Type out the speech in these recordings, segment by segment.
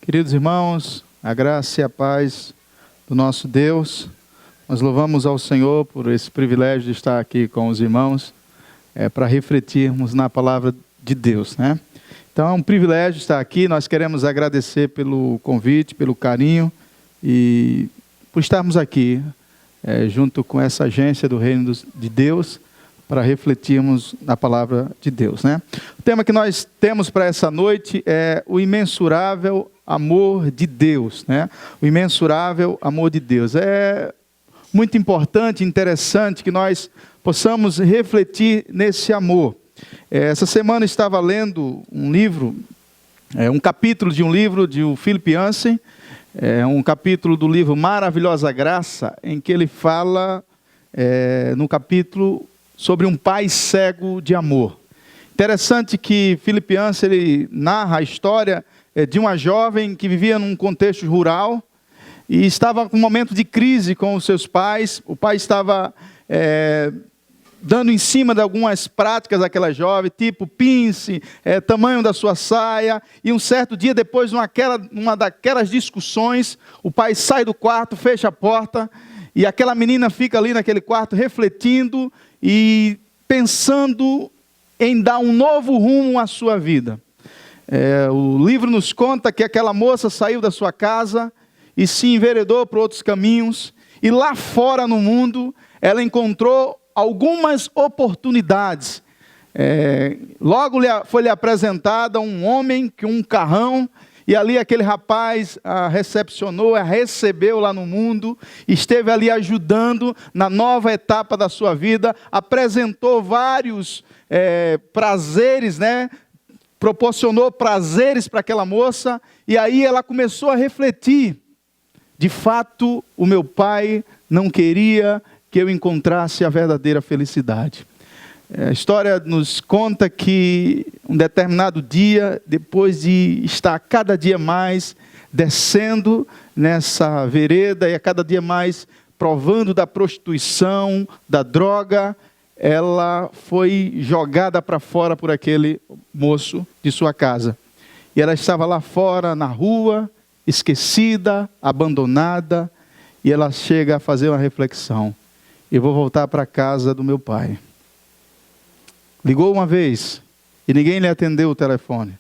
Queridos irmãos, a graça e a paz do nosso Deus, nós louvamos ao Senhor por esse privilégio de estar aqui com os irmãos, para refletirmos na palavra de Deus, né? Então é um privilégio estar aqui, nós queremos agradecer pelo convite, pelo carinho e por estarmos aqui, junto com essa agência do Reino de Deus, para refletirmos na palavra de Deus, né? O tema que nós temos para essa noite é o imensurável amor de Deus, né? O imensurável amor de Deus. É muito importante, interessante que nós possamos refletir nesse amor. Essa semana eu estava lendo um livro, um capítulo de um livro de Philip Yancey, um capítulo do livro Maravilhosa Graça, em que ele fala, no capítulo, sobre um pai cego de amor. Interessante que Philip Yancey ele narra a história de uma jovem que vivia num contexto rural e estava com um momento de crise com os seus pais. O pai estava dando em cima de algumas práticas daquela jovem, tipo pince, tamanho da sua saia. E um certo dia, depois de uma daquelas discussões, o pai sai do quarto, fecha a porta e aquela menina fica ali naquele quarto refletindo e pensando em dar um novo rumo à sua vida. O livro nos conta que aquela moça saiu da sua casa e se enveredou por outros caminhos. E lá fora no mundo, ela encontrou algumas oportunidades. Logo foi-lhe apresentada um homem com um carrão. E ali aquele rapaz a recepcionou, a recebeu lá no mundo, esteve ali ajudando na nova etapa da sua vida, apresentou vários prazeres, né? Proporcionou prazeres para aquela moça, e aí ela começou a refletir. De fato, o meu pai não queria que eu encontrasse a verdadeira felicidade. A história nos conta que um determinado dia, depois de estar cada dia mais descendo nessa vereda e a cada dia mais provando da prostituição, da droga, ela foi jogada para fora por aquele moço de sua casa. E ela estava lá fora, na rua, esquecida, abandonada, e ela chega a fazer uma reflexão: eu vou voltar para a casa do meu pai. Ligou uma vez e ninguém lhe atendeu o telefone.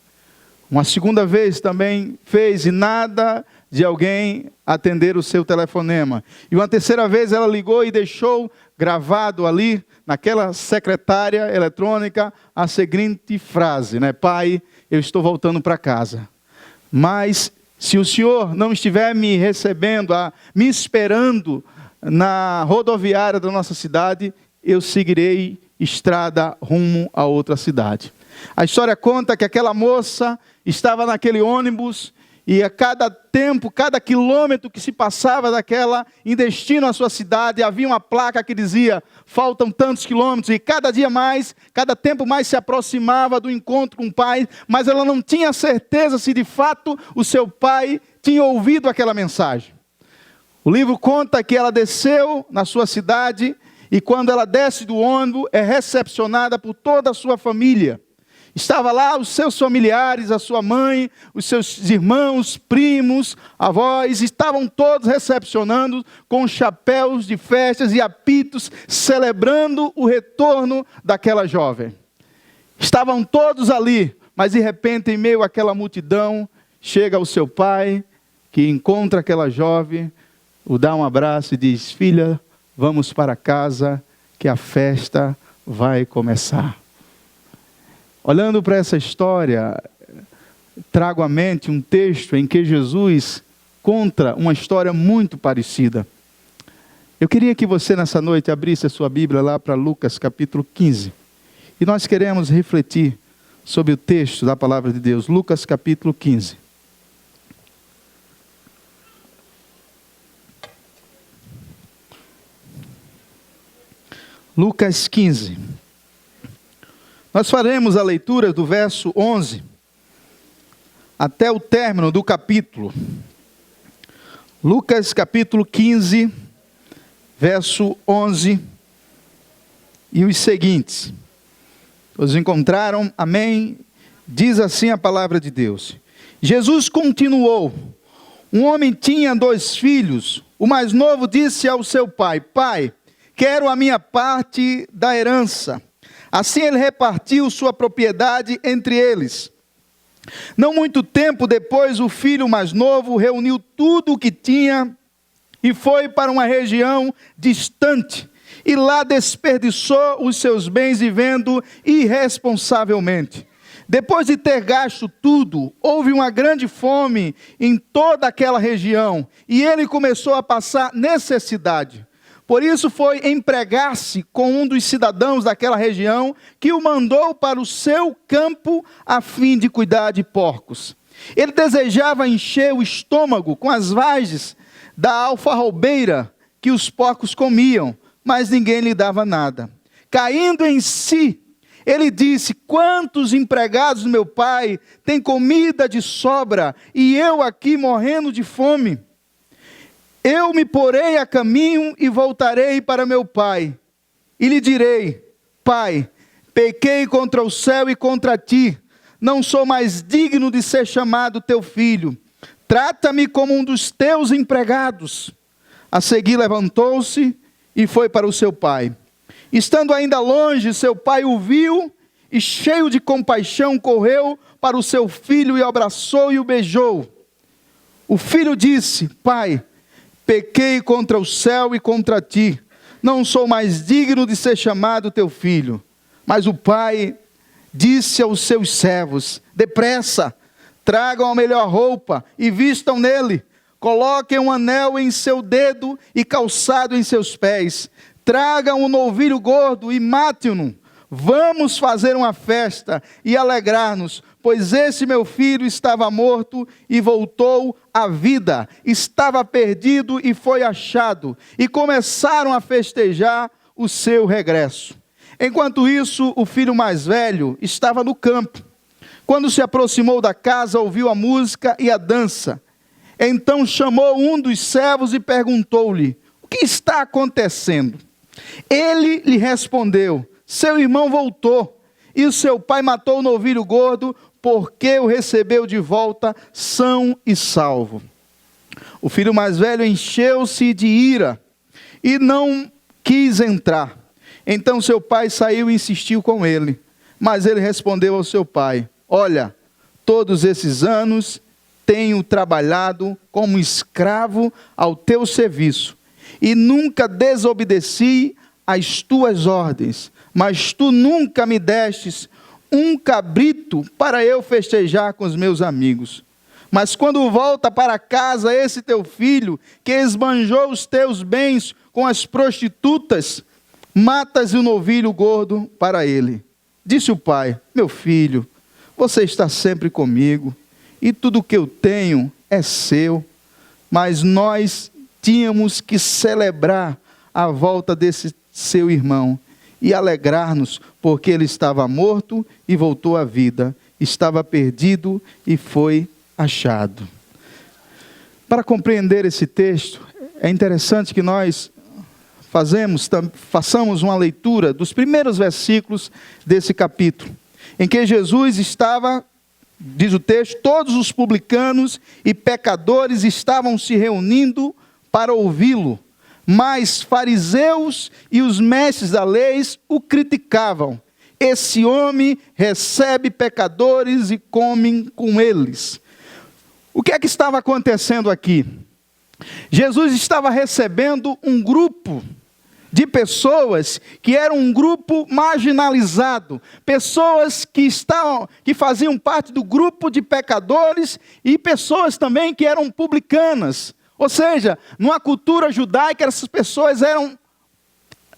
Uma segunda vez também fez e nada de alguém atender o seu telefonema. E uma terceira vez ela ligou e deixou gravado ali, naquela secretária eletrônica, a seguinte frase, né? Pai, eu estou voltando para casa. Mas se o senhor não estiver me recebendo, me esperando na rodoviária da nossa cidade, eu seguirei estrada rumo a outra cidade. A história conta que aquela moça estava naquele ônibus e a cada tempo, cada quilômetro que se passava daquela em destino à sua cidade, havia uma placa que dizia: faltam tantos quilômetros, e cada dia mais, cada tempo mais se aproximava do encontro com o pai, mas ela não tinha certeza se de fato o seu pai tinha ouvido aquela mensagem. O livro conta que ela desceu na sua cidade e quando ela desce do ônibus, é recepcionada por toda a sua família. Estava lá os seus familiares, a sua mãe, os seus irmãos, primos, avós, estavam todos recepcionando com chapéus de festas e apitos, celebrando o retorno daquela jovem. Estavam todos ali, mas de repente, em meio àquela multidão, chega o seu pai, que encontra aquela jovem, o dá um abraço e diz: filha, vamos para casa, que a festa vai começar. Olhando para essa história, trago à mente um texto em que Jesus conta uma história muito parecida. Eu queria que você nessa noite abrisse a sua Bíblia lá para Lucas capítulo 15. E nós queremos refletir sobre o texto da palavra de Deus. Lucas capítulo 15. Lucas 15. Nós faremos a leitura do verso 11 até o término do capítulo. Lucas capítulo 15, verso 11 e os seguintes. Todos encontraram? Amém? Diz assim a palavra de Deus: Jesus continuou: um homem tinha 2 filhos. O mais novo disse ao seu pai: Pai, quero a minha parte da herança. Assim ele repartiu sua propriedade entre eles. Não muito tempo depois, o filho mais novo reuniu tudo o que tinha e foi para uma região distante. E lá desperdiçou os seus bens vivendo irresponsavelmente. Depois de ter gasto tudo, houve uma grande fome em toda aquela região, e ele começou a passar necessidade. Por isso foi empregar-se com um dos cidadãos daquela região, que o mandou para o seu campo a fim de cuidar de porcos. Ele desejava encher o estômago com as vagens da alfarrobeira que os porcos comiam, mas ninguém lhe dava nada. Caindo em si, ele disse: quantos empregados do meu pai têm comida de sobra, e eu aqui morrendo de fome? Eu me porei a caminho e voltarei para meu pai, e lhe direi: Pai, pequei contra o céu e contra ti, não sou mais digno de ser chamado teu filho, trata-me como um dos teus empregados. A seguir levantou-se e foi para o seu pai. Estando ainda longe, seu pai o viu e, cheio de compaixão, correu para o seu filho e o abraçou e o beijou. O filho disse: Pai, pequei contra o céu e contra ti, não sou mais digno de ser chamado teu filho. Mas o pai disse aos seus servos: depressa, tragam a melhor roupa e vistam nele, coloquem um anel em seu dedo e calçado em seus pés, tragam um novilho gordo e matem-no. Vamos fazer uma festa e alegrar-nos, pois esse meu filho estava morto e voltou à vida, estava perdido e foi achado. E começaram a festejar o seu regresso. Enquanto isso, o filho mais velho estava no campo. Quando se aproximou da casa, ouviu a música e a dança. Então chamou um dos servos e perguntou-lhe: o que está acontecendo? Ele lhe respondeu: seu irmão voltou, e o seu pai matou o novilho gordo, porque o recebeu de volta são e salvo. O filho mais velho encheu-se de ira e não quis entrar. Então seu pai saiu e insistiu com ele. Mas ele respondeu ao seu pai: olha, todos esses anos tenho trabalhado como escravo ao teu serviço, e nunca desobedeci às tuas ordens, mas tu nunca me destes um cabrito para eu festejar com os meus amigos. Mas quando volta para casa esse teu filho, que esbanjou os teus bens com as prostitutas, matas o novilho gordo para ele. Disse o pai: meu filho, você está sempre comigo, e tudo que eu tenho é seu, mas nós tínhamos que celebrar a volta desse seu irmão e alegrar-nos, porque ele estava morto e voltou à vida, estava perdido e foi achado. Para compreender esse texto, é interessante que nós façamos uma leitura dos primeiros versículos desse capítulo, em que Jesus estava, diz o texto, todos os publicanos e pecadores estavam se reunindo para ouvi-lo, mas fariseus e os mestres da lei o criticavam. Esse homem recebe pecadores e come com eles. O que é que estava acontecendo aqui? Jesus estava recebendo um grupo de pessoas que eram um grupo marginalizado, pessoas que faziam parte do grupo de pecadores e pessoas também que eram publicanas. Ou seja, numa cultura judaica, essas pessoas eram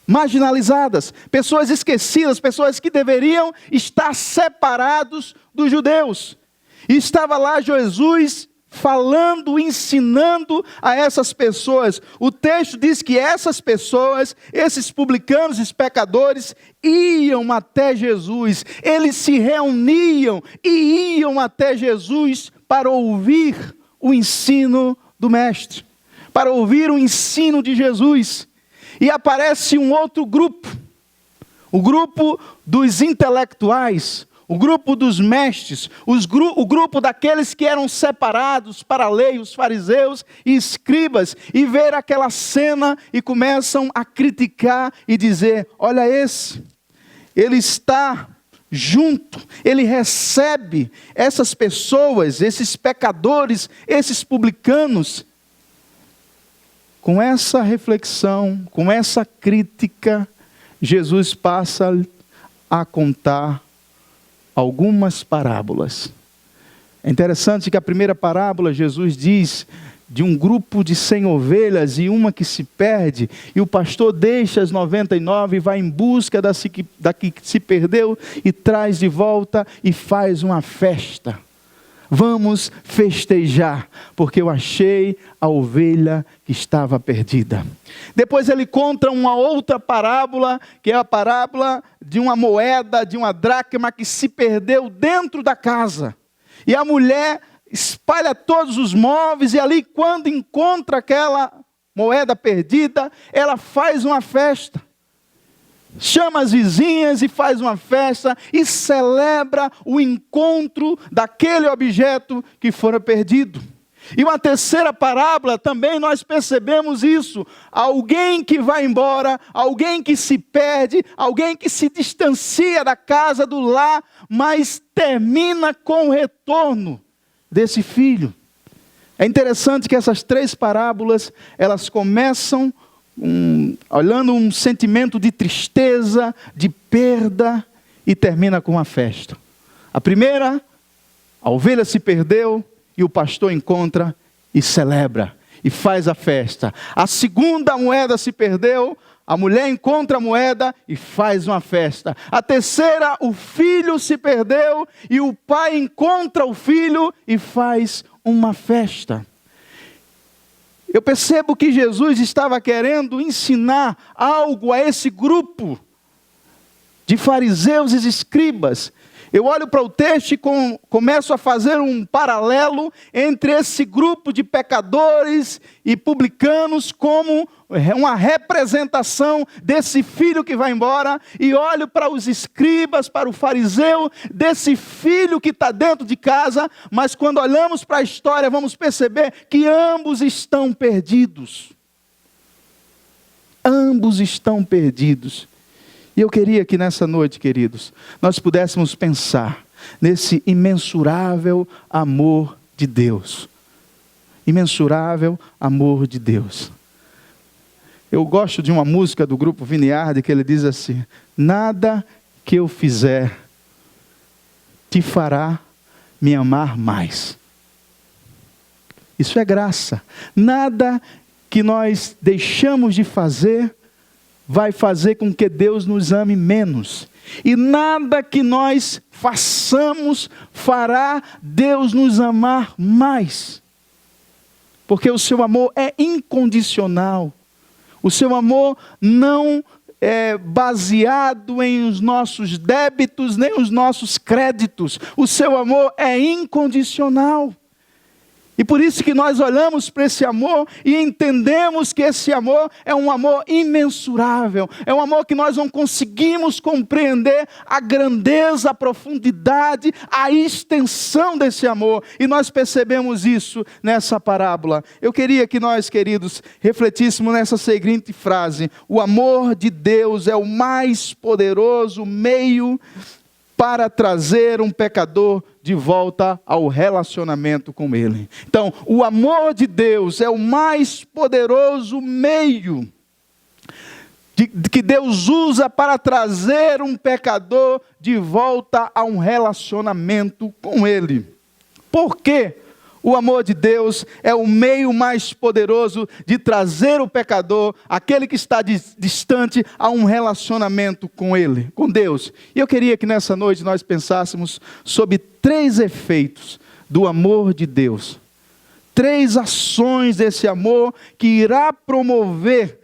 marginalizadas, pessoas esquecidas, pessoas que deveriam estar separados dos judeus. E estava lá Jesus falando, ensinando a essas pessoas. O texto diz que essas pessoas, esses publicanos e pecadores, iam até Jesus. Eles se reuniam e iam até Jesus para ouvir o ensino do Mestre, para ouvir o ensino de Jesus. E aparece um outro grupo, o grupo dos intelectuais, o grupo dos mestres, o grupo daqueles que eram separados para a lei, os fariseus e escribas, e ver aquela cena e começam a criticar e dizer: olha esse, ele está junto, ele recebe essas pessoas, esses pecadores, esses publicanos. Com essa reflexão, com essa crítica, Jesus passa a contar algumas parábolas. É interessante que a primeira parábola, Jesus diz de um grupo de 100 ovelhas e uma que se perde, e o pastor deixa as 99 e vai em busca da que se perdeu e traz de volta e faz uma festa. Vamos festejar, porque eu achei a ovelha que estava perdida. Depois ele conta uma outra parábola, que é a parábola de uma moeda, de uma dracma que se perdeu dentro da casa. E a mulher espalha todos os móveis e ali, quando encontra aquela moeda perdida, ela faz uma festa. Chama as vizinhas e faz uma festa e celebra o encontro daquele objeto que fora perdido. E uma terceira parábola também nós percebemos isso. Alguém que vai embora, alguém que se perde, alguém que se distancia da casa, do lar, mas termina com o retorno desse filho. É interessante que essas três parábolas, elas começam olhando um sentimento de tristeza, de perda, e termina com uma festa. A primeira, a ovelha se perdeu e o pastor encontra e celebra e faz a festa. A segunda, a moeda se perdeu, a mulher encontra a moeda e faz uma festa. A terceira, o filho se perdeu e o pai encontra o filho e faz uma festa. Eu percebo que Jesus estava querendo ensinar algo a esse grupo de fariseus e escribas. Eu olho para o texto e começo a fazer um paralelo entre esse grupo de pecadores e publicanos como uma representação desse filho que vai embora, e olho para os escribas, para o fariseu, desse filho que está dentro de casa, mas quando olhamos para a história vamos perceber que ambos estão perdidos. Ambos estão perdidos. E eu queria que nessa noite, queridos, nós pudéssemos pensar nesse imensurável amor de Deus. Imensurável amor de Deus. Eu gosto de uma música do grupo Vineyard que ele diz assim: nada que eu fizer te fará me amar mais. Isso é graça. Nada que nós deixamos de fazer vai fazer com que Deus nos ame menos. E nada que nós façamos fará Deus nos amar mais. Porque o seu amor é incondicional. O seu amor não é baseado em os nossos débitos, nem os nossos créditos. O seu amor é incondicional. E por isso que nós olhamos para esse amor e entendemos que esse amor é um amor imensurável. É um amor que nós não conseguimos compreender a grandeza, a profundidade, a extensão desse amor. E nós percebemos isso nessa parábola. Eu queria que nós, queridos, refletíssemos nessa seguinte frase: o amor de Deus é o mais poderoso meio para trazer um pecador de volta ao relacionamento com Ele. Então, o amor de Deus é o mais poderoso meio que Deus usa para trazer um pecador de volta a um relacionamento com Ele. Por quê? O amor de Deus é o meio mais poderoso de trazer o pecador, aquele que está distante, a um relacionamento com Ele, com Deus. E eu queria que nessa noite nós pensássemos sobre 3 efeitos do amor de Deus. 3 ações desse amor que irá promover,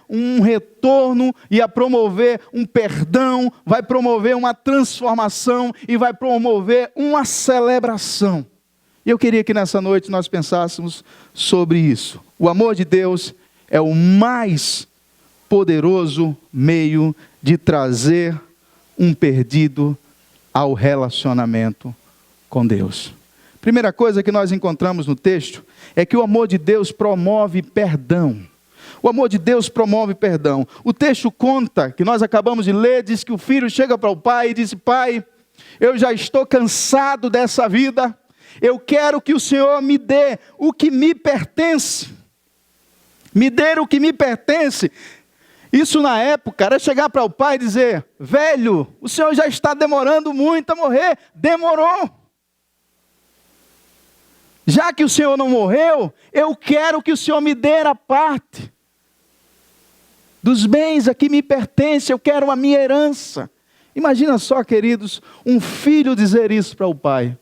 um retorno, e a promover um perdão, vai promover uma transformação e vai promover uma celebração. E eu queria que nessa noite nós pensássemos sobre isso. O amor de Deus é o mais poderoso meio de trazer um perdido ao relacionamento com Deus. Primeira coisa que nós encontramos no texto é que o amor de Deus promove perdão. O amor de Deus promove perdão. O texto conta, que nós acabamos de ler, diz que o filho chega para o pai e diz: pai, eu já estou cansado dessa vida, eu quero que o Senhor me dê o que me pertence. Me dê o que me pertence. Isso na época era chegar para o pai e dizer: velho, o senhor já está demorando muito a morrer. Demorou. Já que o senhor não morreu, eu quero que o senhor me dê a parte dos bens a que me pertence, eu quero a minha herança. Imagina só, queridos, um filho dizer isso para o pai.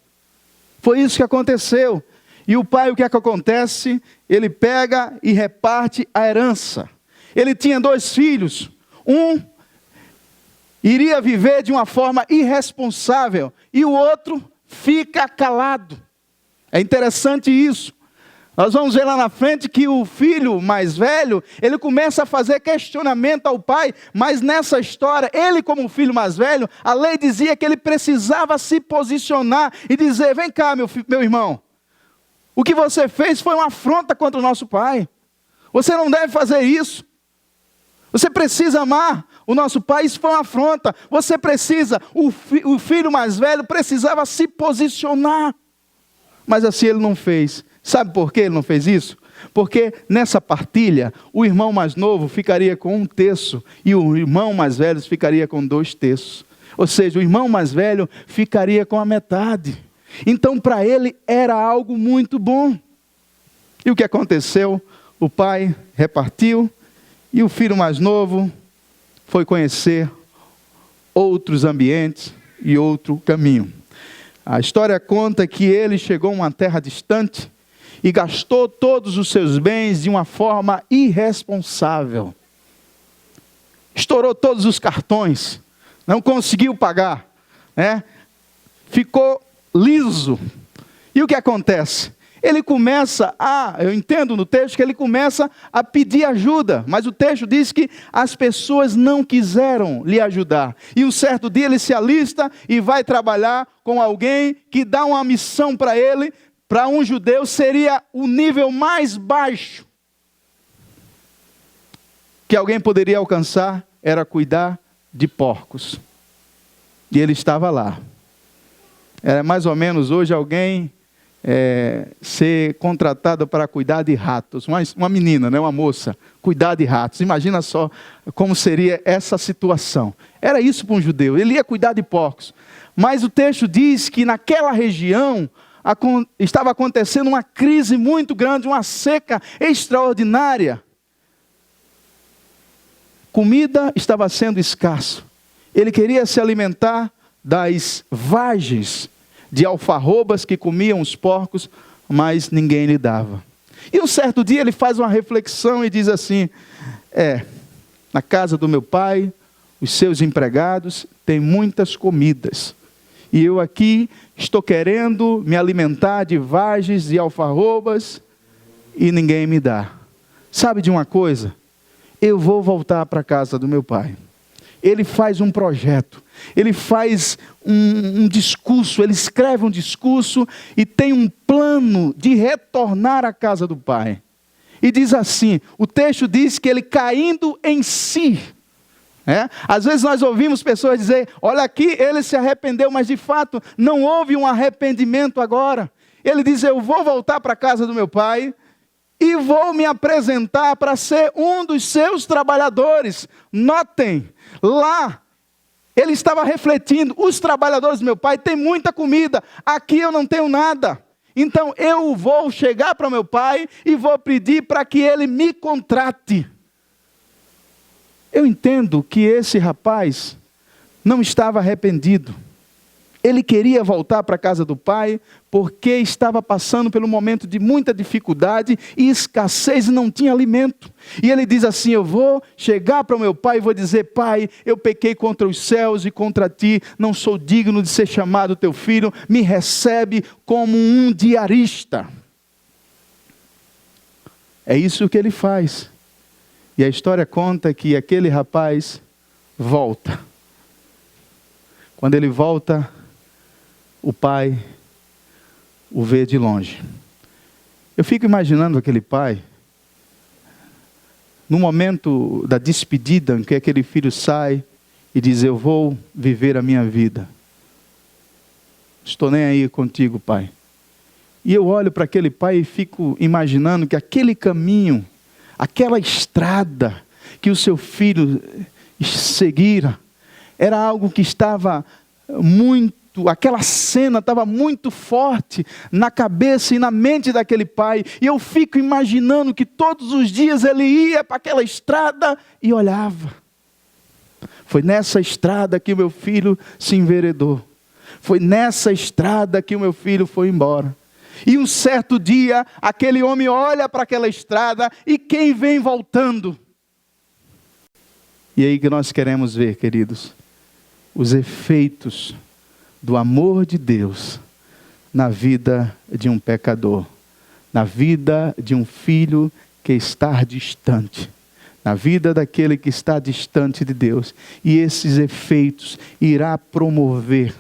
Foi isso que aconteceu. E o pai, o que é que acontece? Ele pega e reparte a herança. Ele tinha 2 filhos. Um iria viver de uma forma irresponsável e o outro fica calado. É interessante isso. Nós vamos ver lá na frente que o filho mais velho, ele começa a fazer questionamento ao pai, mas nessa história, ele como filho mais velho, a lei dizia que ele precisava se posicionar e dizer: vem cá, meu irmão, o que você fez foi uma afronta contra o nosso pai. Você não deve fazer isso. Você precisa amar o nosso pai, isso foi uma afronta. Você precisa, o filho mais velho precisava se posicionar. Mas assim ele não fez. Sabe por que ele não fez isso? Porque nessa partilha, o irmão mais novo ficaria com 1/3 e o irmão mais velho ficaria com 2/3. Ou seja, o irmão mais velho ficaria com a metade. Então para ele era algo muito bom. E o que aconteceu? O pai repartiu e o filho mais novo foi conhecer outros ambientes e outro caminho. A história conta que ele chegou a uma terra distante e gastou todos os seus bens de uma forma irresponsável. Estourou todos os cartões, não conseguiu pagar, né? Ficou liso. E o que acontece? Ele começa eu entendo no texto que ele começa a pedir ajuda, mas o texto diz que as pessoas não quiseram lhe ajudar. E um certo dia ele se alista e vai trabalhar com alguém que dá uma missão para ele. Para um judeu seria o nível mais baixo que alguém poderia alcançar, era cuidar de porcos. E ele estava lá. Era mais ou menos hoje alguém ser contratado para cuidar de ratos. Uma menina, né, uma moça, cuidar de ratos. Imagina só como seria essa situação. Era isso para um judeu, ele ia cuidar de porcos. Mas o texto diz que naquela região estava acontecendo uma crise muito grande, uma seca extraordinária. Comida estava sendo escasso. Ele queria se alimentar das vagens de alfarrobas que comiam os porcos, mas ninguém lhe dava. E um certo dia ele faz uma reflexão e diz assim: na casa do meu pai, os seus empregados têm muitas comidas. E eu aqui estou querendo me alimentar de vagens e alfarrobas e ninguém me dá. Sabe de uma coisa? Eu vou voltar para a casa do meu pai. Ele faz um projeto, ele faz um discurso, ele escreve um discurso e tem um plano de retornar à casa do pai. E diz assim, o texto diz que ele caindo em si. Às vezes nós ouvimos pessoas dizer: olha aqui, ele se arrependeu, mas de fato não houve um arrependimento agora. Ele diz: eu vou voltar para a casa do meu pai e vou me apresentar para ser um dos seus trabalhadores. Notem, lá ele estava refletindo: os trabalhadores do meu pai têm muita comida, aqui eu não tenho nada. Então eu vou chegar para o meu pai e vou pedir para que ele me contrate. Eu entendo que esse rapaz não estava arrependido. Ele queria voltar para a casa do pai porque estava passando por um momento de muita dificuldade e escassez e não tinha alimento. E ele diz assim: eu vou chegar para o meu pai e vou dizer: pai, eu pequei contra os céus e contra ti, não sou digno de ser chamado teu filho, me recebe como um diarista. É isso que ele faz. E a história conta que aquele rapaz volta. Quando ele volta, o pai o vê de longe. Eu fico imaginando aquele pai, no momento da despedida, em que aquele filho sai e diz: eu vou viver a minha vida. Estou nem aí contigo, pai. E eu olho para aquele pai e fico imaginando que aquele caminho, aquela estrada que o seu filho seguira, era algo que estava aquela cena estava muito forte na cabeça e na mente daquele pai. E eu fico imaginando que todos os dias ele ia para aquela estrada e olhava. Foi nessa estrada que o meu filho se enveredou. Foi nessa estrada que o meu filho foi embora. E um certo dia, aquele homem olha para aquela estrada e quem vem voltando? E aí que nós queremos ver, queridos, os efeitos do amor de Deus na vida de um pecador, na vida de um filho que está distante, na vida daquele que está distante de Deus. E esses efeitos irá promover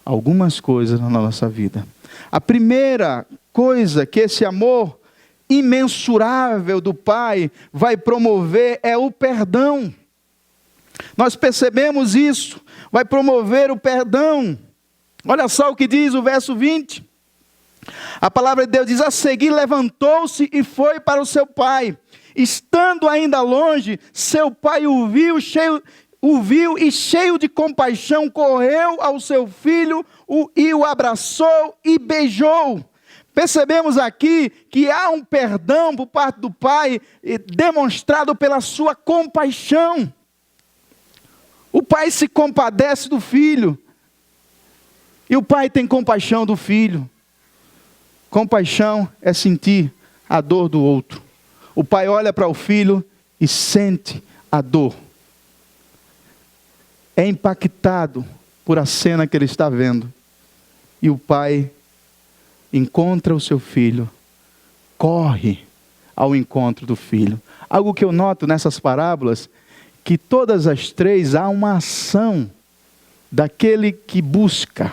algumas coisas na nossa vida. A primeira coisa que esse amor imensurável do Pai vai promover é o perdão. Nós percebemos isso, vai promover o perdão. Olha só o que diz o verso 20. A palavra de Deus diz: a seguir levantou-se e foi para o seu pai. Estando ainda longe, seu pai o viu e cheio de compaixão, correu ao seu filho e o abraçou e beijou. Percebemos aqui que há um perdão por parte do pai, demonstrado pela sua compaixão. O pai se compadece do filho. E o pai tem compaixão do filho. Compaixão é sentir a dor do outro. O pai olha para o filho e sente a dor. É impactado por a cena que ele está vendo. E o pai encontra o seu filho, corre ao encontro do filho. Algo que eu noto nessas parábolas, que todas as três há uma ação daquele que busca.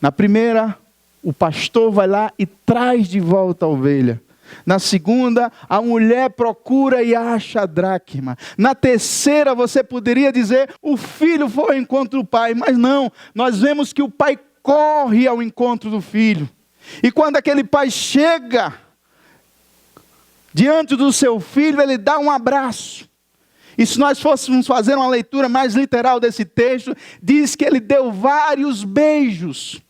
Na primeira, o pastor vai lá e traz de volta a ovelha. Na segunda, a mulher procura e acha a dracma. Na terceira, você poderia dizer, o filho foi ao encontro do pai. Mas não, nós vemos que o pai corre ao encontro do filho. E quando aquele pai chega diante do seu filho, ele dá um abraço. E se nós fôssemos fazer uma leitura mais literal desse texto, diz que ele deu vários beijos.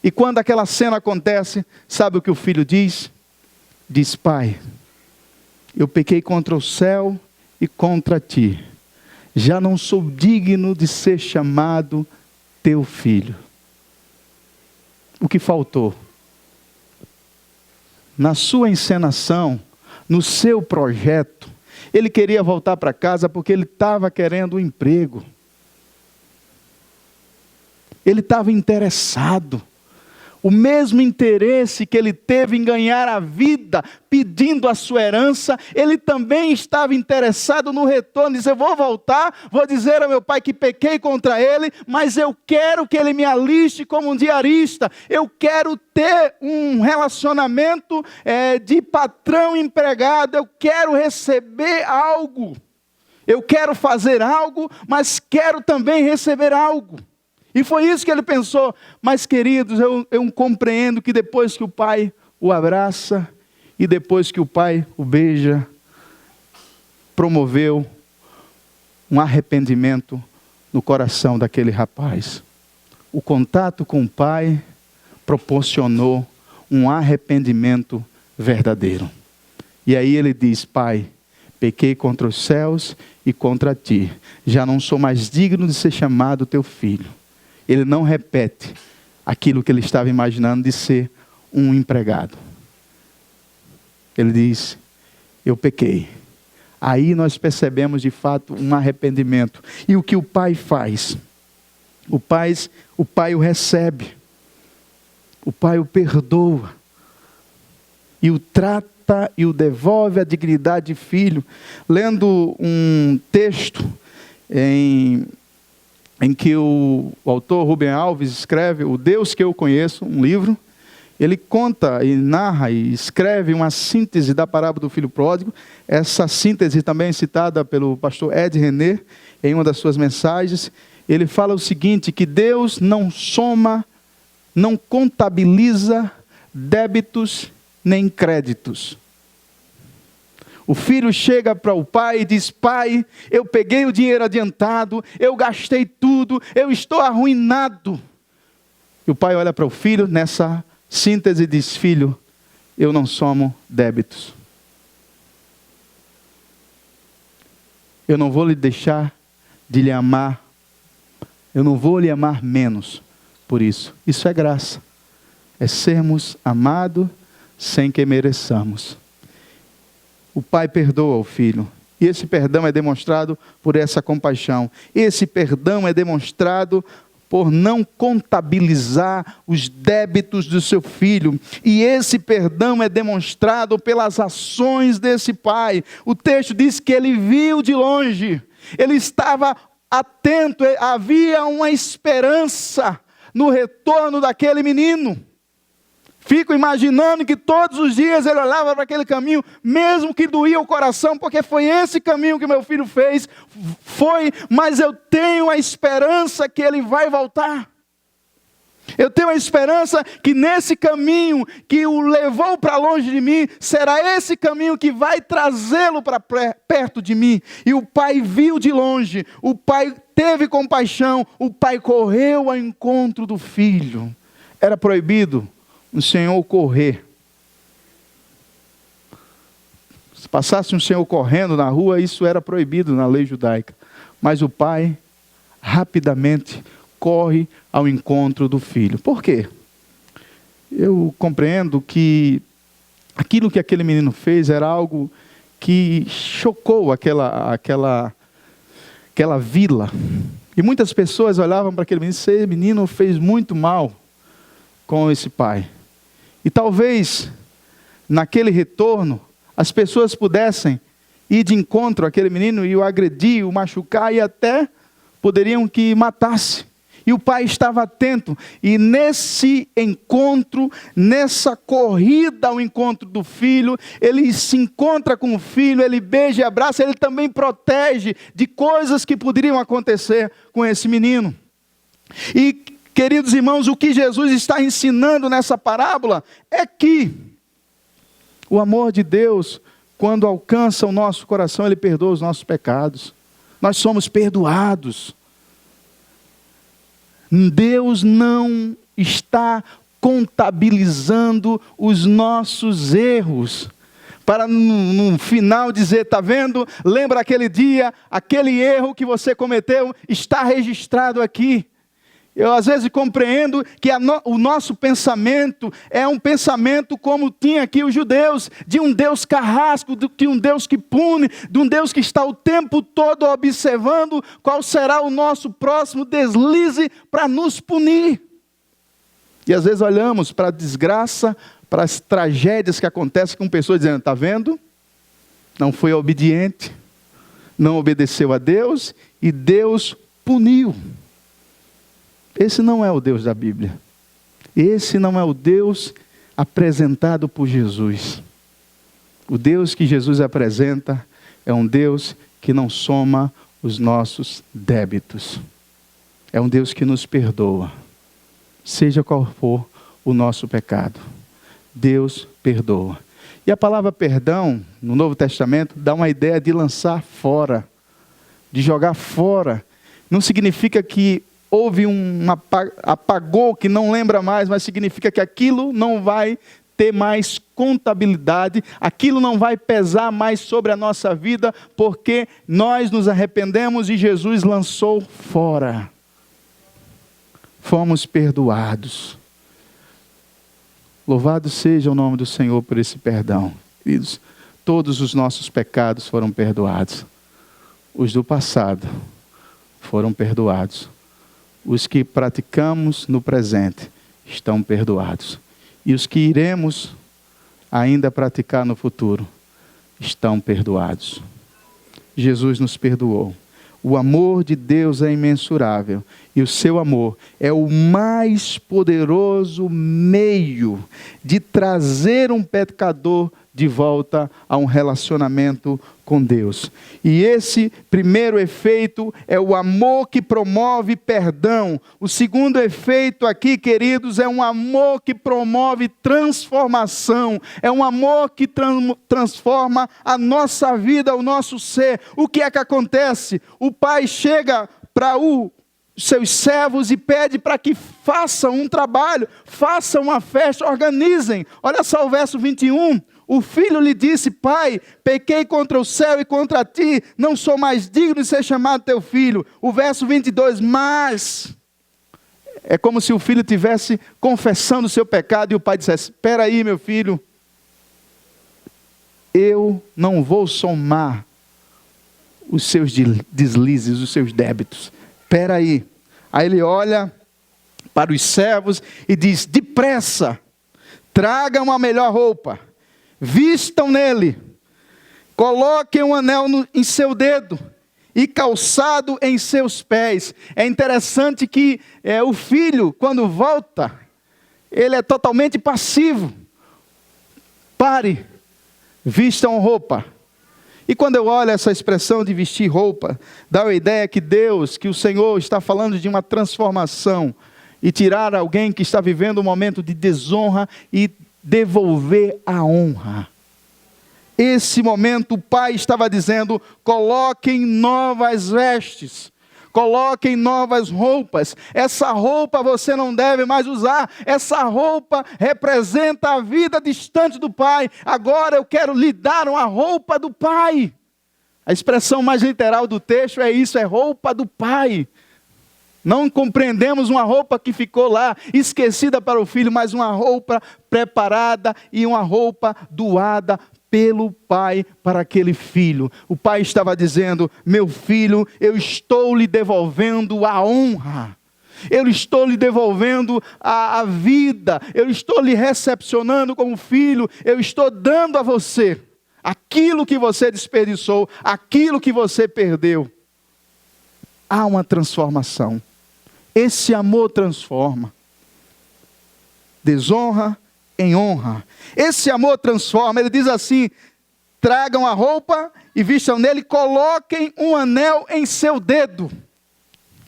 E quando aquela cena acontece, sabe o que o filho diz? Diz: pai, eu pequei contra o céu e contra ti. Já não sou digno de ser chamado teu filho. O que faltou? Na sua encenação, no seu projeto, ele queria voltar para casa porque ele estava querendo um emprego. Ele estava interessado. O mesmo interesse que ele teve em ganhar a vida, pedindo a sua herança, ele também estava interessado no retorno. Diz: eu vou voltar, vou dizer ao meu pai que pequei contra ele, mas eu quero que ele me aliste como um diarista. Eu quero ter um relacionamento de patrão empregado. Eu quero receber algo. Eu quero fazer algo, mas quero também receber algo. E foi isso que ele pensou. Mas, queridos, eu compreendo que depois que o pai o abraça e depois que o pai o beija, promoveu um arrependimento no coração daquele rapaz. O contato com o pai proporcionou um arrependimento verdadeiro. E aí ele diz: pai, pequei contra os céus e contra ti. Já não sou mais digno de ser chamado teu filho. Ele não repete aquilo que ele estava imaginando de ser um empregado. Ele diz: eu pequei. Aí nós percebemos de fato um arrependimento. E o que o pai faz? O pai o recebe. O pai o perdoa. E o trata e o devolve a dignidade de filho. Lendo um texto em em que o autor Rubem Alves escreve O Deus que eu conheço, um livro. Ele conta e narra e escreve uma síntese da parábola do filho pródigo. Essa síntese também é citada pelo pastor Ed René em uma das suas mensagens. Ele fala o seguinte, que Deus não soma, não contabiliza débitos nem créditos. O filho chega para o pai e diz: pai, eu peguei o dinheiro adiantado, eu gastei tudo, eu estou arruinado. E o pai olha para o filho nessa síntese e diz: filho, eu não somo débitos. Eu não vou lhe deixar de lhe amar. Eu não vou lhe amar menos por isso. Isso é graça. É sermos amados sem que mereçamos. O pai perdoa o filho. E esse perdão é demonstrado por essa compaixão. Esse perdão é demonstrado por não contabilizar os débitos do seu filho. E esse perdão é demonstrado pelas ações desse pai. O texto diz que ele viu de longe. Ele estava atento. Havia uma esperança no retorno daquele menino. Fico imaginando que todos os dias ele olhava para aquele caminho, mesmo que doía o coração, porque foi esse caminho que meu filho fez, mas eu tenho a esperança que ele vai voltar. Eu tenho a esperança que nesse caminho que o levou para longe de mim, será esse caminho que vai trazê-lo para perto de mim. E o pai viu de longe, o pai teve compaixão, o pai correu ao encontro do filho. Era proibido um senhor correr. Se passasse um senhor correndo na rua, isso era proibido na lei judaica. Mas o pai rapidamente corre ao encontro do filho. Por quê? Eu compreendo que aquilo que aquele menino fez era algo que chocou aquela vila. E muitas pessoas olhavam para aquele menino: esse menino fez muito mal com esse pai. E talvez, naquele retorno, as pessoas pudessem ir de encontro àquele menino e o agredir, o machucar, e até poderiam que matasse. E o pai estava atento. E nesse encontro, nessa corrida ao encontro do filho, ele se encontra com o filho, ele beija e abraça, ele também protege de coisas que poderiam acontecer com esse menino. E queridos irmãos, o que Jesus está ensinando nessa parábola é que o amor de Deus, quando alcança o nosso coração, Ele perdoa os nossos pecados. Nós somos perdoados. Deus não está contabilizando os nossos erros, para no final dizer: está vendo? Lembra aquele dia, aquele erro que você cometeu, está registrado aqui. Eu às vezes compreendo que o nosso pensamento é um pensamento como tinha aqui os judeus, de um Deus carrasco, de um Deus que pune, de um Deus que está o tempo todo observando qual será o nosso próximo deslize para nos punir. E às vezes olhamos para a desgraça, para as tragédias que acontecem com pessoas dizendo: está vendo? Não foi obediente, não obedeceu a Deus e Deus puniu. Esse não é o Deus da Bíblia. Esse não é o Deus apresentado por Jesus. O Deus que Jesus apresenta é um Deus que não soma os nossos débitos. É um Deus que nos perdoa, seja qual for o nosso pecado. Deus perdoa. E a palavra perdão, no Novo Testamento, dá uma ideia de lançar fora, de jogar fora. Não significa que houve apagou, que não lembra mais, mas significa que aquilo não vai ter mais contabilidade, aquilo não vai pesar mais sobre a nossa vida, porque nós nos arrependemos e Jesus lançou fora. Fomos perdoados. Louvado seja o nome do Senhor por esse perdão. Queridos, todos os nossos pecados foram perdoados. Os do passado foram perdoados. Os que praticamos no presente estão perdoados. E os que iremos ainda praticar no futuro estão perdoados. Jesus nos perdoou. O amor de Deus é imensurável e o seu amor é o mais poderoso meio de trazer um pecador de volta a um relacionamento com Deus. E esse primeiro efeito é o amor que promove perdão. O segundo efeito aqui, queridos, é um amor que promove transformação. É um amor que transforma a nossa vida, o nosso ser. O que é que acontece? O pai chega para seus servos e pede para que façam um trabalho, façam uma festa, organizem. Olha só o verso 21. O filho lhe disse: pai, pequei contra o céu e contra ti, não sou mais digno de ser chamado teu filho. O verso 22, mas... É como se o filho estivesse confessando o seu pecado e o pai dissesse: espera aí, meu filho, eu não vou somar os seus deslizes, os seus débitos. Espera aí. Aí ele olha para os servos e diz: depressa, tragam a melhor roupa, vistam nele, coloquem um anel em seu dedo e calçado em seus pés. É interessante que o filho, quando volta, ele é totalmente passivo. Pare, vistam roupa. E quando eu olho essa expressão de vestir roupa, dá a ideia que Deus, que o Senhor está falando de uma transformação e tirar alguém que está vivendo um momento de desonra e devolver a honra. Esse momento o pai estava dizendo: coloquem novas vestes, coloquem novas roupas. Essa roupa você não deve mais usar. Essa roupa representa a vida distante do pai. Agora eu quero lhe dar uma roupa do pai. A expressão mais literal do texto é isso, é roupa do pai. Não compreendemos uma roupa que ficou lá, esquecida para o filho, mas uma roupa preparada e uma roupa doada pelo pai para aquele filho. O pai estava dizendo: meu filho, eu estou lhe devolvendo a honra. Eu estou lhe devolvendo a vida. Eu estou lhe recepcionando como filho. Eu estou dando a você aquilo que você desperdiçou, aquilo que você perdeu. Há uma transformação. Esse amor transforma. Desonra em honra. Esse amor transforma. Ele diz assim: tragam a roupa e vistam nele, coloquem um anel em seu dedo.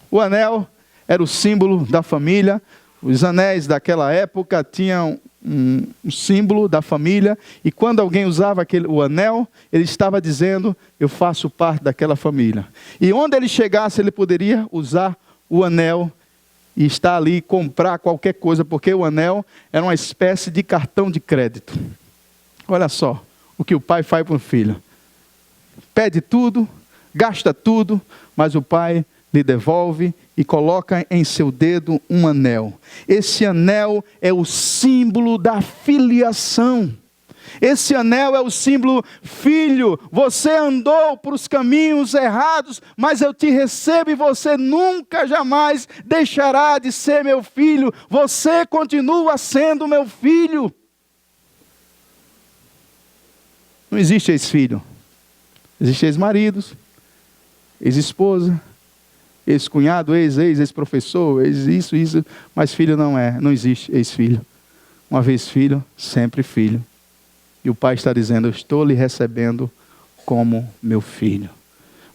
O anel era o símbolo da família. Os anéis daquela época tinham um símbolo da família. E quando alguém usava o anel, ele estava dizendo: eu faço parte daquela família. E onde ele chegasse, ele poderia usar o anel e estar ali e comprar qualquer coisa, porque o anel era uma espécie de cartão de crédito. Olha só o que o pai faz para o filho. Pede tudo, gasta tudo, mas o pai lhe devolve e coloca em seu dedo um anel. Esse anel é o símbolo da filiação. Esse anel é o símbolo: filho, você andou por os caminhos errados, mas eu te recebo e você nunca jamais deixará de ser meu filho. Você continua sendo meu filho. Não existe ex-filho. Existe ex-maridos, ex-esposa, ex-cunhado, ex-professor, isso, mas filho não existe ex-filho. Uma vez filho, sempre filho. E o pai está dizendo: eu estou lhe recebendo como meu filho.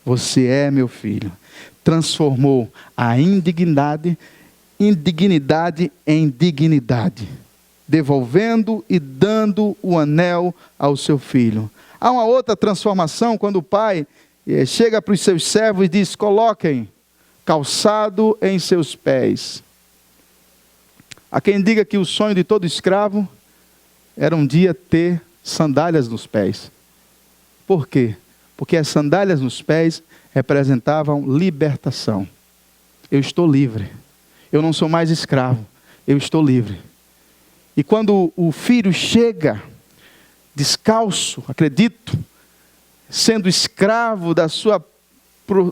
Você é meu filho. Transformou a indignidade em dignidade, devolvendo e dando o anel ao seu filho. Há uma outra transformação quando o pai chega para os seus servos e diz: coloquem calçado em seus pés. Há quem diga que o sonho de todo escravo era um dia ter sandálias nos pés. Por quê? Porque as sandálias nos pés representavam libertação. Eu estou livre. Eu não sou mais escravo. Eu estou livre. E quando o filho chega descalço, acredito, sendo escravo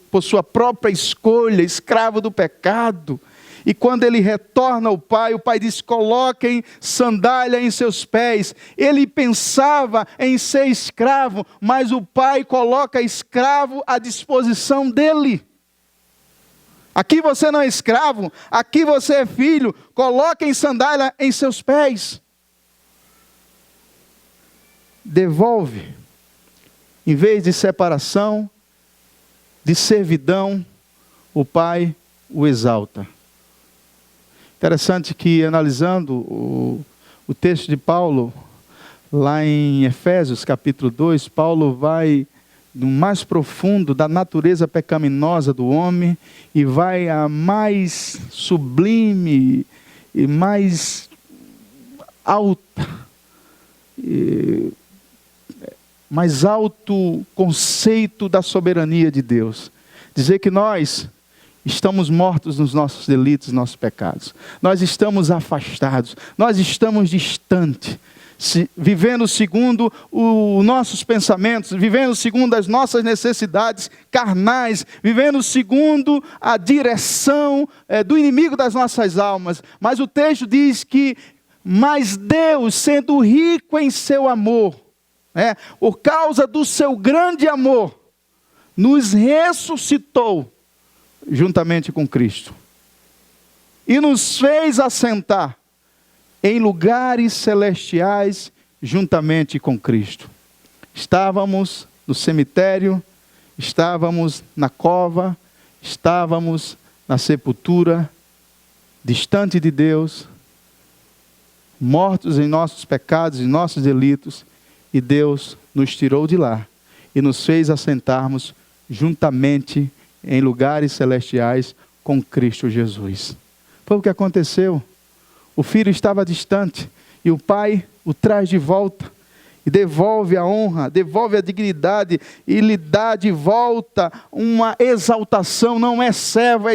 por sua própria escolha, escravo do pecado, e quando ele retorna ao pai, o pai diz: coloquem sandália em seus pés. Ele pensava em ser escravo, mas o pai coloca escravo à disposição dele. Aqui você não é escravo, aqui você é filho. Coloquem sandália em seus pés. Devolve. Em vez de separação, de servidão, o Pai o exalta. Interessante que, analisando o texto de Paulo, lá em Efésios capítulo 2, Paulo vai no mais profundo da natureza pecaminosa do homem e vai a mais sublime e mais alta, mais alto conceito da soberania de Deus. Dizer que nós estamos mortos nos nossos delitos, nos nossos pecados. Nós estamos afastados, nós estamos distantes. Vivendo segundo os nossos pensamentos, vivendo segundo as nossas necessidades carnais, vivendo segundo a direção do inimigo das nossas almas. Mas o texto diz que, mas Deus, sendo rico em seu amor, por causa do seu grande amor, nos ressuscitou juntamente com Cristo e nos fez assentar em lugares celestiais, juntamente com Cristo. Estávamos no cemitério, estávamos na cova, estávamos na sepultura, distante de Deus, mortos em nossos pecados e nossos delitos, e Deus nos tirou de lá e nos fez assentarmos juntamente em lugares celestiais com Cristo Jesus. Foi o que aconteceu. O filho estava distante e o pai o traz de volta e devolve a honra, devolve a dignidade e lhe dá de volta uma exaltação. Não é servo,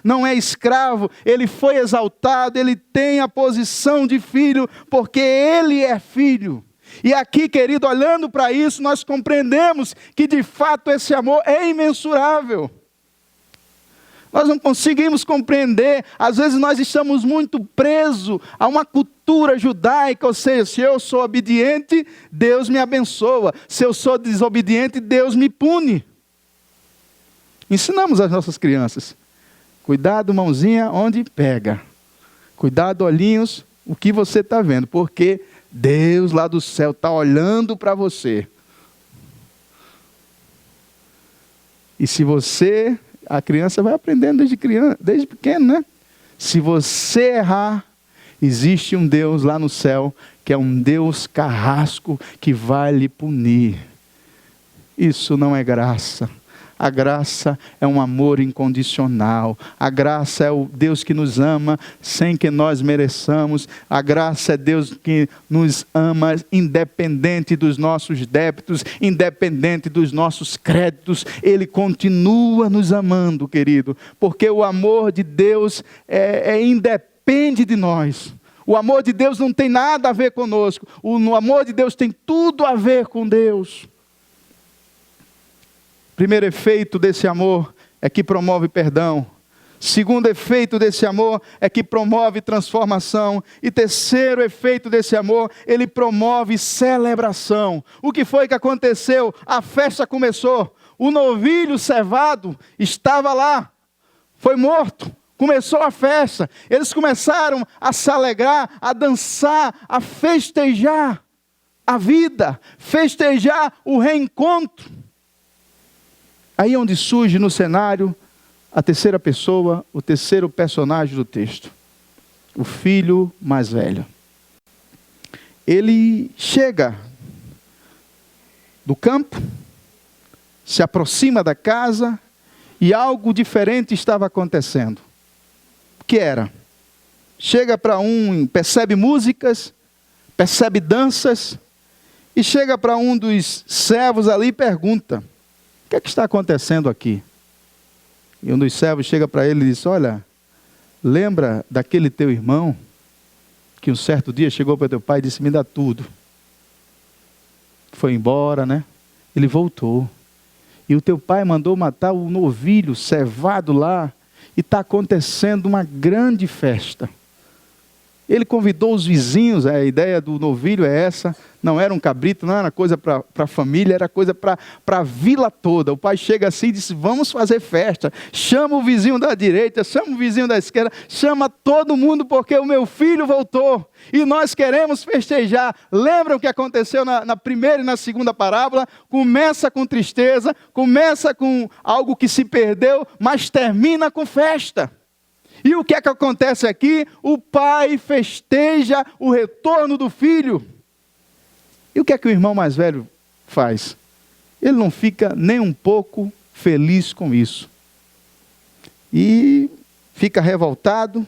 não é escravo. Ele foi exaltado, ele tem a posição de filho porque ele é filho. E aqui, querido, olhando para isso, nós compreendemos que de fato esse amor é imensurável. Nós não conseguimos compreender, às vezes nós estamos muito presos a uma cultura judaica, ou seja, se eu sou obediente, Deus me abençoa. Se eu sou desobediente, Deus me pune. Ensinamos às nossas crianças, cuidado mãozinha onde pega, cuidado olhinhos, o que você está vendo, porque Deus lá do céu está olhando para você. E se você... A criança vai aprendendo desde pequeno, né? Se você errar, existe um Deus lá no céu, que é um Deus carrasco, que vai lhe punir. Isso não é graça. A graça é um amor incondicional. A graça é o Deus que nos ama sem que nós mereçamos. A graça é Deus que nos ama independente dos nossos débitos, independente dos nossos créditos. Ele continua nos amando, querido, porque o amor de Deus independe de nós. O amor de Deus não tem nada a ver conosco. O amor de Deus tem tudo a ver com Deus. Primeiro efeito desse amor é que promove perdão. Segundo efeito desse amor é que promove transformação. E terceiro efeito desse amor, ele promove celebração. O que foi que aconteceu? A festa começou. O novilho cevado estava lá. Foi morto. Começou a festa. Eles começaram a se alegrar, a dançar, a festejar a vida, festejar o reencontro. Aí é onde surge no cenário a terceira pessoa, o terceiro personagem do texto. O filho mais velho. Ele chega do campo, se aproxima da casa e algo diferente estava acontecendo. O que era? Chega para percebe músicas, percebe danças e chega para um dos servos ali e pergunta: o que está acontecendo aqui? E um dos servos chega para ele e diz: olha, lembra daquele teu irmão que um certo dia chegou para teu pai e disse: me dá tudo. Foi embora, né? Ele voltou. E o teu pai mandou matar o novilho cevado lá. E está acontecendo uma grande festa. Ele convidou os vizinhos, a ideia do novilho é essa, não era um cabrito, não era coisa para a família, era coisa para a vila toda. O pai chega assim e disse, vamos fazer festa, chama o vizinho da direita, chama o vizinho da esquerda, chama todo mundo porque o meu filho voltou e nós queremos festejar. Lembram o que aconteceu na primeira e na segunda parábola? Começa com tristeza, começa com algo que se perdeu, mas termina com festa. E o que é que acontece aqui? O pai festeja o retorno do filho. E o que é que o irmão mais velho faz? Ele não fica nem um pouco feliz com isso. E fica revoltado,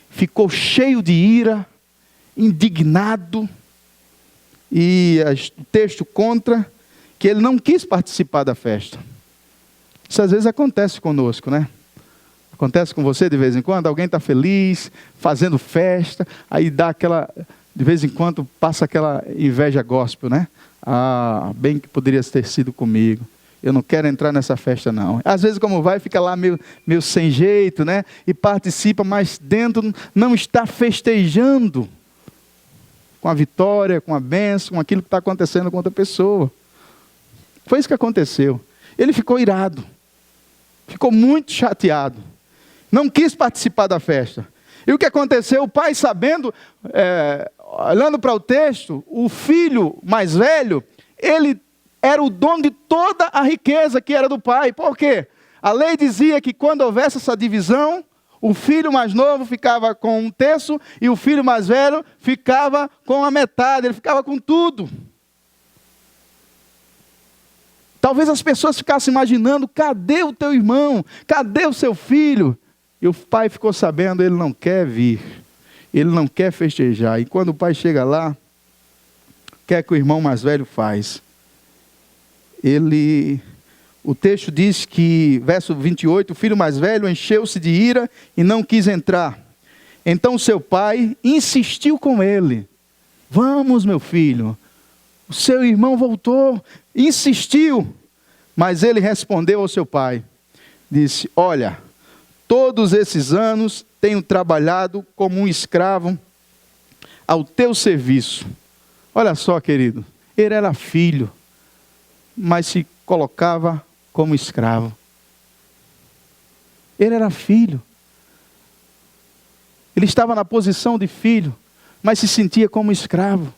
ficou cheio de ira, indignado. E o texto conta que ele não quis participar da festa. Isso às vezes acontece conosco, né? Acontece com você de vez em quando, alguém está feliz, fazendo festa, aí dá aquela, de vez em quando passa aquela inveja gospel, né? Ah, bem que poderia ter sido comigo, eu não quero entrar nessa festa não. Às vezes como vai, fica lá meio sem jeito, né? E participa, mas dentro não está festejando com a vitória, com a bênção, com aquilo que está acontecendo com outra pessoa. Foi isso que aconteceu. Ele ficou irado, ficou muito chateado. Não quis participar da festa. E o que aconteceu? O pai, sabendo, olhando para o texto, o filho mais velho, ele era o dono de toda a riqueza que era do pai. Por quê? A lei dizia que quando houvesse essa divisão, o filho mais novo ficava com um terço e o filho mais velho ficava com a metade, ele ficava com tudo. Talvez as pessoas ficassem imaginando, cadê o teu irmão? Cadê o seu filho? E o pai ficou sabendo, ele não quer vir, ele não quer festejar. E quando o pai chega lá, o que é que o irmão mais velho faz? O texto diz que, verso 28, o filho mais velho encheu-se de ira e não quis entrar. Então seu pai insistiu com ele. Vamos, meu filho, o seu irmão voltou. Insistiu, mas ele respondeu ao seu pai. Disse, olha, todos esses anos tenho trabalhado como um escravo ao teu serviço. Olha só, querido, ele era filho, mas se colocava como escravo. Ele era filho. Ele estava na posição de filho, mas se sentia como escravo.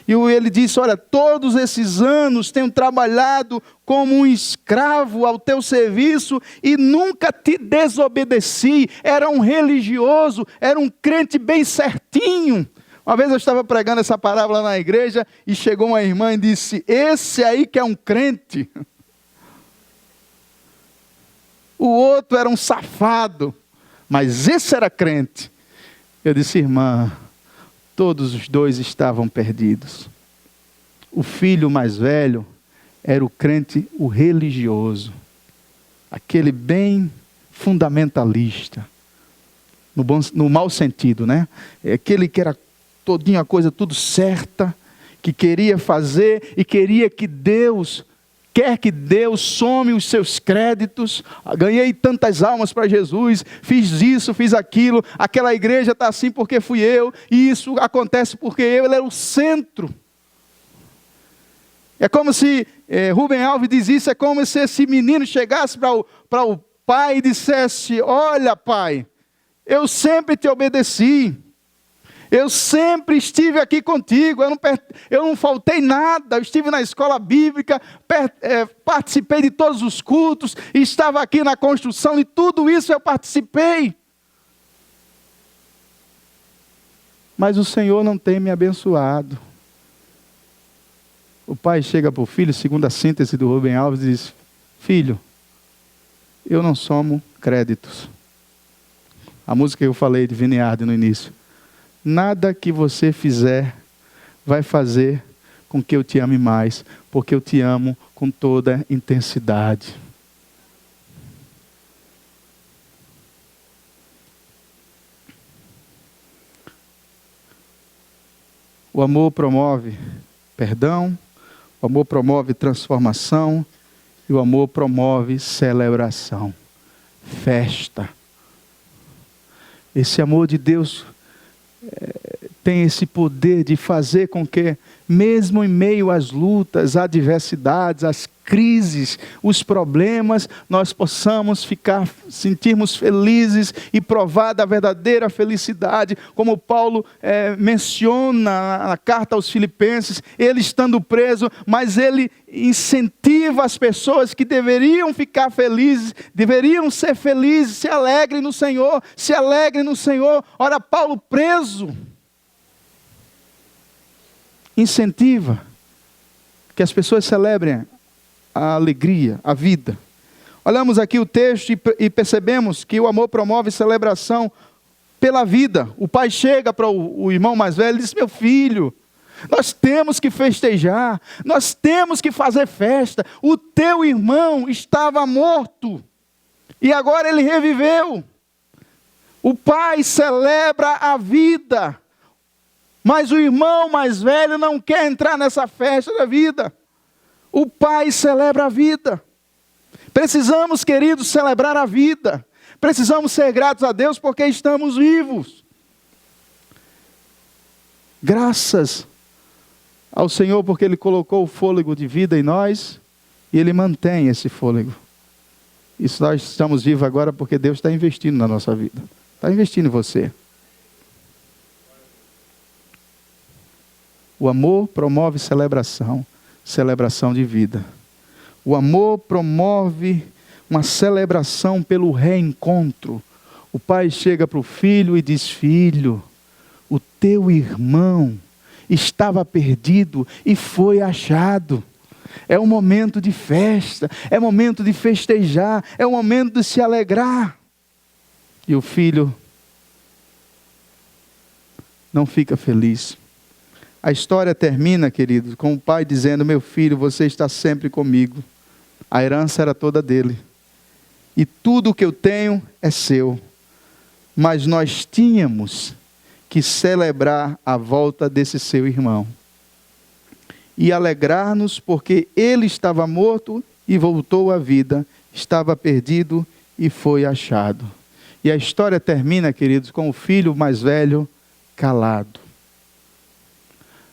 E ele disse, olha, todos esses anos tenho trabalhado como um escravo ao teu serviço e nunca te desobedeci. Era um religioso, era um crente bem certinho. Uma vez eu estava pregando essa parábola na igreja e chegou uma irmã e disse, esse aí que é um crente. O outro era um safado, mas esse era crente. Eu disse, irmã, todos os dois estavam perdidos. O filho mais velho era o crente, o religioso. Aquele bem fundamentalista. No mau sentido, né? Aquele que era todinho a coisa tudo certa, que queria fazer e queria que Deus, quer que Deus some os seus créditos. Ganhei tantas almas para Jesus, fiz isso, fiz aquilo, aquela igreja está assim porque fui eu, e isso acontece porque ele era o centro. É como se, Rubem Alves diz isso, é como se esse menino chegasse para o pai e dissesse, olha pai, eu sempre te obedeci, eu sempre estive aqui contigo, eu não faltei nada, eu estive na escola bíblica, participei de todos os cultos, estava aqui na construção, de tudo isso eu participei. Mas o Senhor não tem me abençoado. O pai chega para o filho, segundo a síntese do Rubem Alves, e diz, filho, eu não somo créditos. A música que eu falei de Viniardi no início. Nada que você fizer vai fazer com que eu te ame mais, porque eu te amo com toda intensidade. O amor promove perdão, o amor promove transformação e o amor promove celebração, festa. Esse amor de Deus tem esse poder de fazer com que, mesmo em meio às lutas, adversidades, às crises, os problemas, nós possamos sentirmos felizes e provar da verdadeira felicidade, como Paulo menciona na carta aos Filipenses, ele estando preso, mas ele incentiva as pessoas que deveriam ficar felizes, deveriam ser felizes, se alegrem no Senhor, se alegrem no Senhor. Ora, Paulo preso, incentiva que as pessoas celebrem a alegria, a vida. Olhamos aqui o texto e percebemos que o amor promove celebração pela vida. O pai chega para o irmão mais velho e diz: meu filho, nós temos que festejar, nós temos que fazer festa. O teu irmão estava morto e agora ele reviveu. O pai celebra a vida, mas o irmão mais velho não quer entrar nessa festa da vida. O pai celebra a vida. Precisamos, queridos, celebrar a vida. Precisamos ser gratos a Deus porque estamos vivos. Graças ao Senhor porque Ele colocou o fôlego de vida em nós e Ele mantém esse fôlego. Isso nós estamos vivos agora porque Deus está investindo na nossa vida. Está investindo em você. O amor promove celebração de vida. O amor promove uma celebração pelo reencontro. O pai chega para o filho e diz: filho, o teu irmão estava perdido e foi achado. É um momento de festa, é um momento de festejar, é um momento de se alegrar. E o filho não fica feliz. A história termina, queridos, com o pai dizendo: meu filho, você está sempre comigo. A herança era toda dele. E tudo o que eu tenho é seu. Mas nós tínhamos que celebrar a volta desse seu irmão. E alegrar-nos porque ele estava morto e voltou à vida. Estava perdido e foi achado. E a história termina, queridos, com o filho mais velho calado.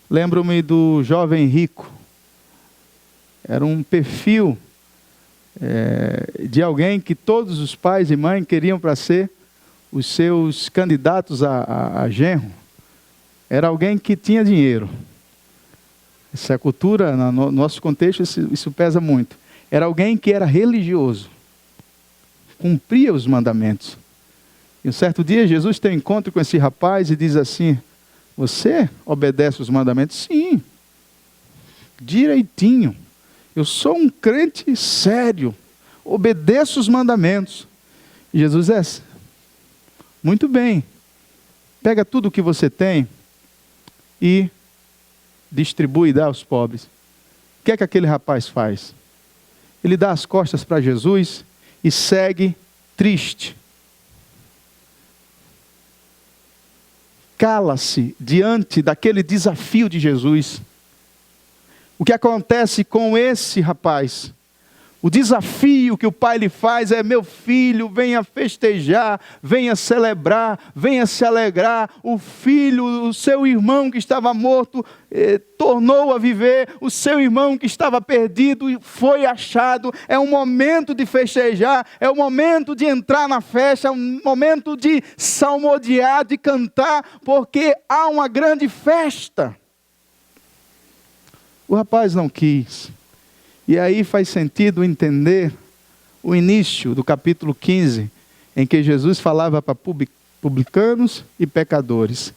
Lembro-me do jovem rico. Era um perfil de alguém que todos os pais e mães queriam para ser os seus candidatos a genro. Era alguém que tinha dinheiro. Essa cultura, no nosso contexto, isso pesa muito. Era alguém que era religioso. Cumpria os mandamentos. E um certo dia Jesus tem um encontro com esse rapaz e diz assim: você obedece os mandamentos? Sim, direitinho. Eu sou um crente sério, obedeço os mandamentos. E Jesus muito bem, pega tudo o que você tem e distribui e dá aos pobres. O que é que aquele rapaz faz? Ele dá as costas para Jesus e segue triste. Cala-se diante daquele desafio de Jesus. O que acontece com esse rapaz? O desafio que o pai lhe faz é: meu filho, venha festejar, venha celebrar, venha se alegrar. O filho, o seu irmão que estava morto, tornou a viver. O seu irmão que estava perdido foi achado. É um momento de festejar, é um momento de entrar na festa, é um momento de salmodiar, de cantar, porque há uma grande festa. O rapaz não quis. E aí faz sentido entender o início do capítulo 15, em que Jesus falava para publicanos e pecadores.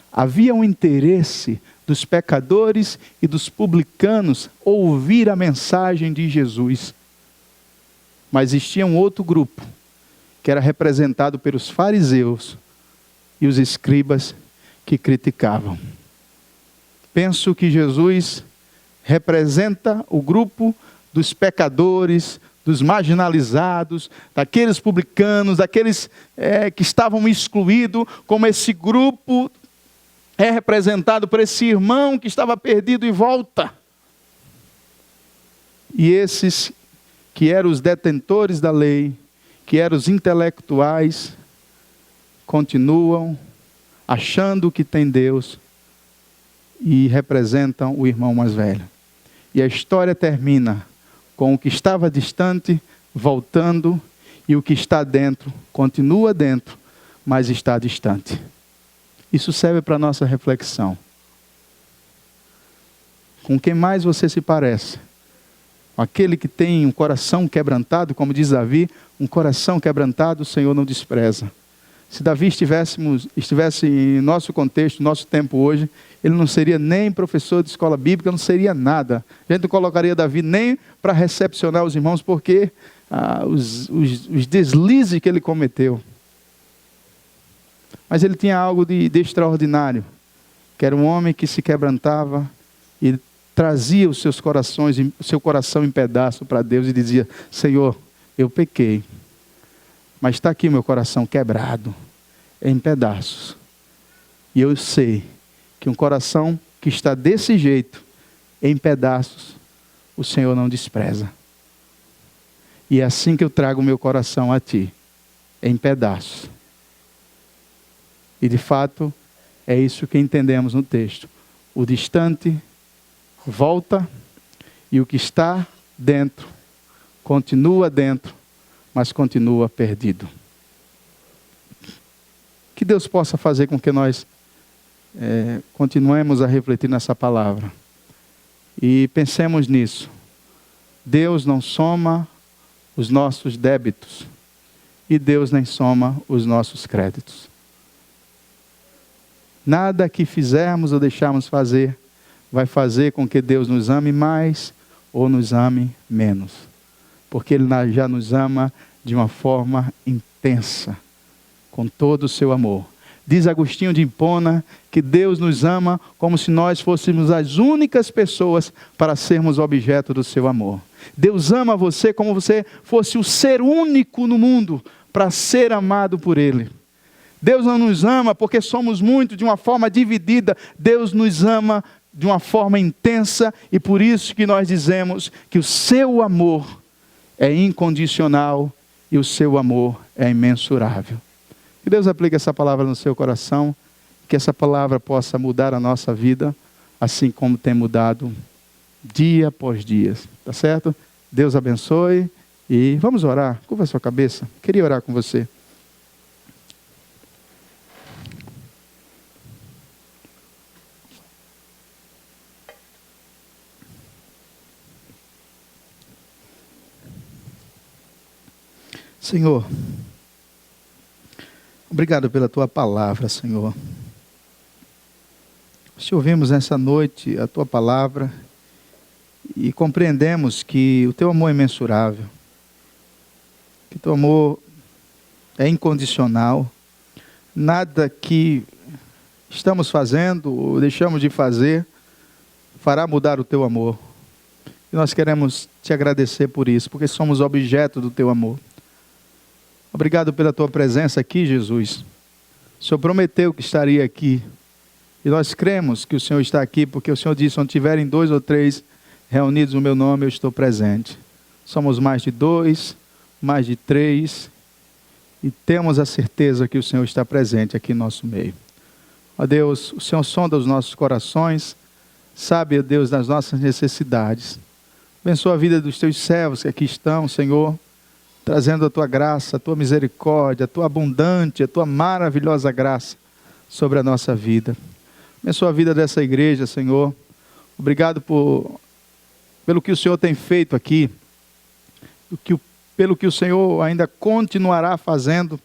Havia um interesse dos pecadores e dos publicanos ouvir a mensagem de Jesus. Mas existia um outro grupo, que era representado pelos fariseus e os escribas que criticavam. Penso que Jesus representa o grupo dos pecadores, dos marginalizados, daqueles publicanos, daqueles que estavam excluídos, como esse grupo é representado por esse irmão que estava perdido e volta. E esses que eram os detentores da lei, que eram os intelectuais, continuam achando que tem Deus e representam o irmão mais velho. E a história termina com o que estava distante voltando e o que está dentro continua dentro, mas está distante. Isso serve para a nossa reflexão. Com quem mais você se parece? Aquele que tem um coração quebrantado, como diz Davi, um coração quebrantado o Senhor não despreza. Se Davi estivesse em nosso contexto, nosso tempo hoje, ele não seria nem professor de escola bíblica, não seria nada. A gente não colocaria Davi nem para recepcionar os irmãos, porque os deslizes que ele cometeu. Mas ele tinha algo de extraordinário, que era um homem que se quebrantava e trazia o seu coração em pedaço para Deus e dizia: Senhor, eu pequei, mas está aqui o meu coração quebrado, em pedaços. E eu sei que um coração que está desse jeito, em pedaços, o Senhor não despreza. E é assim que eu trago o meu coração a Ti, em pedaços. E de fato, é isso que entendemos no texto. O distante volta e o que está dentro, continua dentro, mas continua perdido. Que Deus possa fazer com que nós continuemos a refletir nessa palavra. E pensemos nisso. Deus não soma os nossos débitos e Deus nem soma os nossos créditos. Nada que fizermos ou deixarmos fazer vai fazer com que Deus nos ame mais ou nos ame menos. Porque Ele já nos ama de uma forma intensa, com todo o seu amor. Diz Agostinho de Hipona que Deus nos ama como se nós fôssemos as únicas pessoas para sermos objeto do seu amor. Deus ama você como você fosse o ser único no mundo para ser amado por Ele. Deus não nos ama porque somos muitos de uma forma dividida. Deus nos ama de uma forma intensa e por isso que nós dizemos que o seu amor é incondicional e o seu amor é imensurável. Que Deus aplique essa palavra no seu coração, que essa palavra possa mudar a nossa vida, assim como tem mudado dia após dia. Tá certo? Deus abençoe e vamos orar. Curva a sua cabeça. Queria orar com você. Senhor, obrigado pela Tua palavra, Senhor. Se ouvimos nessa noite a Tua palavra e compreendemos que o Teu amor é imensurável, que o Teu amor é incondicional, nada que estamos fazendo ou deixamos de fazer fará mudar o Teu amor. E nós queremos Te agradecer por isso, porque somos objeto do Teu amor. Obrigado pela Tua presença aqui, Jesus. O Senhor prometeu que estaria aqui. E nós cremos que o Senhor está aqui, porque o Senhor disse, onde tiverem 2 ou 3 reunidos no meu nome, eu estou presente. Somos mais de 2, mais de 3, e temos a certeza que o Senhor está presente aqui em nosso meio. Ó Deus, o Senhor sonda os nossos corações, sabe, ó Deus, das nossas necessidades. Abençoa a vida dos Teus servos que aqui estão, Senhor, trazendo a Tua graça, a Tua misericórdia, a Tua abundante, a Tua maravilhosa graça sobre a nossa vida. Abençoa a vida dessa igreja, Senhor. Obrigado pelo que o Senhor tem feito aqui, pelo que o Senhor ainda continuará fazendo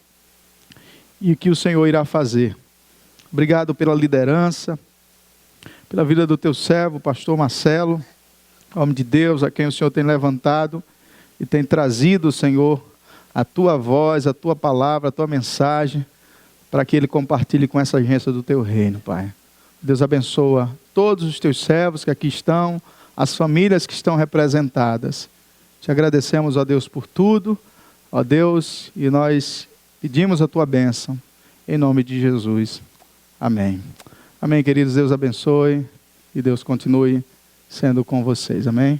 e o que o Senhor irá fazer. Obrigado pela liderança, pela vida do Teu servo, pastor Marcelo, homem de Deus, a quem o Senhor tem levantado e tem trazido, Senhor, a Tua voz, a Tua palavra, a Tua mensagem, para que Ele compartilhe com essa agência do Teu reino, Pai. Deus abençoa todos os Teus servos que aqui estão, as famílias que estão representadas. Te agradecemos, ó Deus, por tudo, ó Deus, e nós pedimos a Tua bênção, em nome de Jesus. Amém. Amém, queridos. Deus abençoe e Deus continue sendo com vocês. Amém.